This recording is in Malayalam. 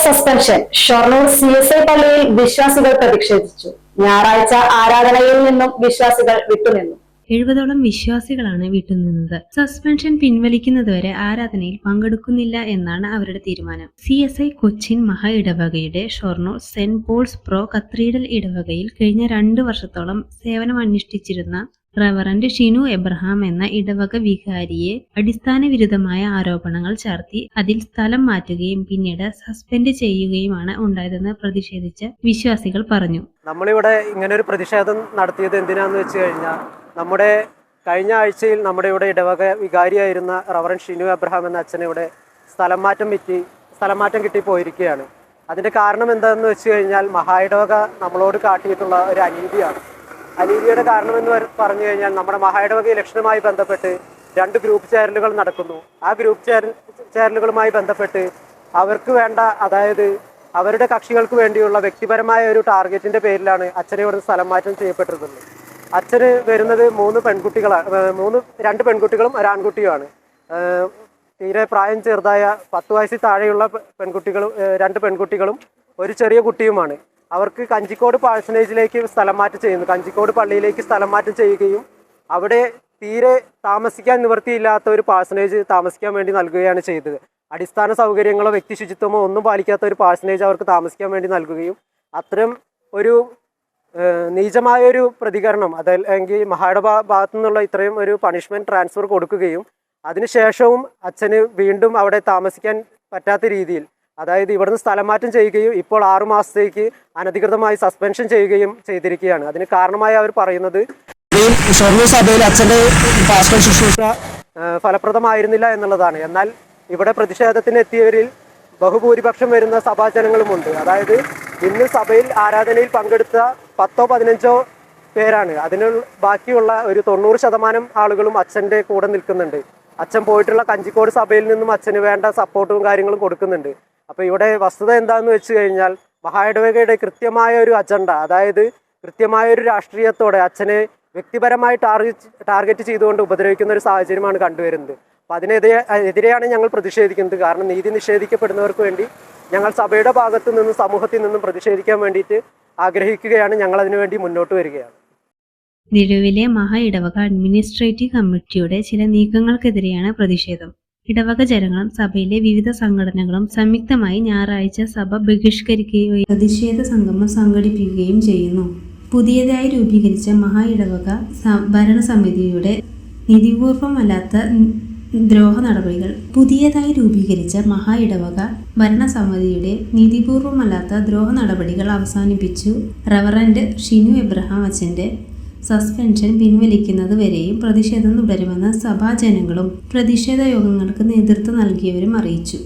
സസ്പെൻഷൻ ഷൊർണൂർ CSI പള്ളിയിൽ വിശ്വാസികൾ പ്രതിഷേധിച്ചു. ഞായറാഴ്ച ആരാധനയിൽ നിന്നും വിശ്വാസികൾ വിട്ടുനിന്നു. 70ഓളം വിശ്വാസികളാണ് വിട്ടുനിന്നത്. സസ്പെൻഷൻ പിൻവലിക്കുന്നതുവരെ ആരാധനയിൽ പങ്കെടുക്കുന്നില്ല എന്നാണ് അവരുടെ തീരുമാനം. CSI കൊച്ചിൻ മഹാ ഇടവകയുടെ Shoranur saint Paul's pro cathedral ഇടവകയിൽ കഴിഞ്ഞ 2 വർഷത്തോളം സേവനമനുഷ്ഠിച്ചിരുന്ന റവറന്റ് ഷിനു എബ്രഹാം എന്ന ഇടവക വികാരിയെ അടിസ്ഥാന വിരുദ്ധമായ ആരോപണങ്ങൾ ചാർത്തി അതിൽ സ്ഥലം മാറ്റുകയും പിന്നീട് സസ്പെൻഡ് ചെയ്യുകയുമാണ് ഉണ്ടായതെന്ന് പ്രതിഷേധിച്ച് വിശ്വാസികൾ പറഞ്ഞു. നമ്മളിവിടെ ഇങ്ങനെ ഒരു പ്രതിഷേധം നടത്തിയത് എന്തിനാന്ന് വെച്ച് കഴിഞ്ഞാൽ, നമ്മുടെ കഴിഞ്ഞ ആഴ്ചയിൽ നമ്മുടെ ഇവിടെ ഇടവക വികാരിയായിരുന്ന റവറന്റ് ഷിനു എബ്രഹാം എന്ന അച്ഛനെ ഇവിടെ സ്ഥലം മാറ്റം കിട്ടി പോയിരിക്കുകയാണ്. അതിൻ്റെ കാരണം എന്താണെന്ന് വെച്ച് കഴിഞ്ഞാൽ, മഹാ ഇടവക നമ്മളോട് കാട്ടിയിട്ടുള്ള ഒരു അനീതിയാണ്. അനീതിയുടെ കാരണമെന്ന് പറഞ്ഞു കഴിഞ്ഞാൽ, നമ്മുടെ മഹാ ഇടവക ഇലക്ഷനുമായി ബന്ധപ്പെട്ട് 2 ഗ്രൂപ്പ് ചേരലുകൾ നടക്കുന്നു. ആ ഗ്രൂപ്പ് ചേരലുകളുമായി ബന്ധപ്പെട്ട് അവർക്ക് വേണ്ട, അതായത് അവരുടെ കക്ഷികൾക്ക് വേണ്ടിയുള്ള വ്യക്തിപരമായ ഒരു ടാർഗറ്റിൻ്റെ പേരിലാണ് അച്ഛനെ ഇവിടെ സ്ഥലം മാറ്റം ചെയ്യപ്പെട്ടിരുന്നത്. അച്ഛന് വരുന്നത് 2 പെൺകുട്ടികളും 1 ആൺകുട്ടിയുമാണ്. തീരെ പ്രായം ചെറുതായ 10 വയസ്സിൽ താഴെയുള്ള 2 പെൺകുട്ടികളും 1 ചെറിയ കുട്ടിയുമാണ്. അവർക്ക് കഞ്ചിക്കോട് പാഴ്സനേജിലേക്ക് സ്ഥലം മാറ്റം ചെയ്യുന്നു. കഞ്ചിക്കോട് പള്ളിയിലേക്ക് സ്ഥലം മാറ്റം ചെയ്യുകയും അവിടെ തീരെ താമസിക്കാൻ നിവൃത്തിയില്ലാത്ത ഒരു പാഴ്സനേജ് താമസിക്കാൻ വേണ്ടി നൽകുകയാണ് ചെയ്തത്. അടിസ്ഥാന സൗകര്യങ്ങളോ വ്യക്തി ശുചിത്വമോ ഒന്നും പാലിക്കാത്ത ഒരു പാഴ്സനേജ് അവർക്ക് താമസിക്കാൻ വേണ്ടി നൽകുകയും, അത്തരം ഒരു നീചമായൊരു പ്രതികരണം, അതല്ലെങ്കിൽ മഹായുടെ ഭാഗത്തു നിന്നുള്ള ഇത്രയും ഒരു പണിഷ്മെൻറ്റ് ട്രാൻസ്ഫർ കൊടുക്കുകയും അതിനുശേഷവും അച്ഛന് വീണ്ടും അവിടെ താമസിക്കാൻ പറ്റാത്ത രീതിയിൽ, അതായത് ഇവിടുന്ന് സ്ഥലം മാറ്റം ചെയ്യുകയും ഇപ്പോൾ 6 മാസത്തേക്ക് അനധികൃതമായി സസ്പെൻഷൻ ചെയ്യുകയും ചെയ്തിരിക്കുകയാണ്. അതിന് കാരണമായി അവർ പറയുന്നത് ഷൊർണൂർ സഭയിൽ അച്ഛൻ്റെ പാസ്റ്റർ ശുശ്രൂഷ ഫലപ്രദമായിരുന്നില്ല എന്നുള്ളതാണ്. എന്നാൽ ഇവിടെ പ്രതിഷേധത്തിന് എത്തിയവരിൽ ബഹുഭൂരിപക്ഷം വരുന്ന സഭാജനങ്ങളുമുണ്ട്. അതായത് ഇന്ന് സഭയിൽ ആരാധനയിൽ പങ്കെടുത്ത 10ഓ 15ഓ പേരാണ്. ബാക്കിയുള്ള ഒരു 90% ആളുകളും അച്ഛൻ്റെ കൂടെ നിൽക്കുന്നുണ്ട്. അച്ഛൻ പോയിട്ടുള്ള കഞ്ചിക്കോട് സഭയിൽ നിന്നും അച്ഛന് വേണ്ട സപ്പോർട്ടും കാര്യങ്ങളും കൊടുക്കുന്നുണ്ട്. അപ്പോൾ ഇവിടെ വസ്തുത എന്താണെന്ന് വെച്ച് കഴിഞ്ഞാൽ, മഹാ ഇടവകയുടെ കൃത്യമായ ഒരു അജണ്ട, അതായത് കൃത്യമായൊരു രാഷ്ട്രീയത്തോടെ അച്ഛനെ വ്യക്തിപരമായി ടാർഗറ്റ് ചെയ്തുകൊണ്ട് ഉപദ്രവിക്കുന്ന ഒരു സാഹചര്യമാണ് കണ്ടുവരുന്നത്. അപ്പോൾ അതിനെതിരെയാണ് ഞങ്ങൾ പ്രതിഷേധിക്കുന്നത്. കാരണം നീതി നിഷേധിക്കപ്പെടുന്നവർക്ക് വേണ്ടി ഞങ്ങൾ സഭയുടെ ഭാഗത്തു നിന്നും സമൂഹത്തിൽ നിന്നും പ്രതിഷേധിക്കാൻ വേണ്ടിയിട്ട് ആഗ്രഹിക്കുകയാണ്. ഞങ്ങൾ അതിനുവേണ്ടി മുന്നോട്ട് വരികയാണ്. നിലവിലെ മഹാ ഇടവക അഡ്മിനിസ്ട്രേറ്റീവ് കമ്മിറ്റിയുടെ ചില നീക്കങ്ങൾക്കെതിരെയാണ് പ്രതിഷേധം. ഇടവക ജനങ്ങളും സഭയിലെ വിവിധ സംഘടനകളും സംയുക്തമായി ഞായറാഴ്ച സഭ ബഹിഷ്കരിക്കുകയും പ്രതിഷേധ സംഗമം സംഘടിപ്പിക്കുകയും ചെയ്യുന്നു. പുതിയതായി രൂപീകരിച്ച മഹാ ഇടവക ഭരണസമിതിയുടെ നീതിപൂർവമല്ലാത്ത ദ്രോഹ നടപടികൾ അവസാനിപ്പിച്ചു റവറന്റ് ഷിനു എബ്രഹാം അച്ഛൻ്റെ സസ്പെൻഷൻ പിൻവലിക്കുന്നത് വരെയും പ്രതിഷേധം തുടരുമെന്ന് സഭാജനങ്ങളും പ്രതിഷേധ യോഗങ്ങൾക്ക് നേതൃത്വം നൽകിയവരും അറിയിച്ചു.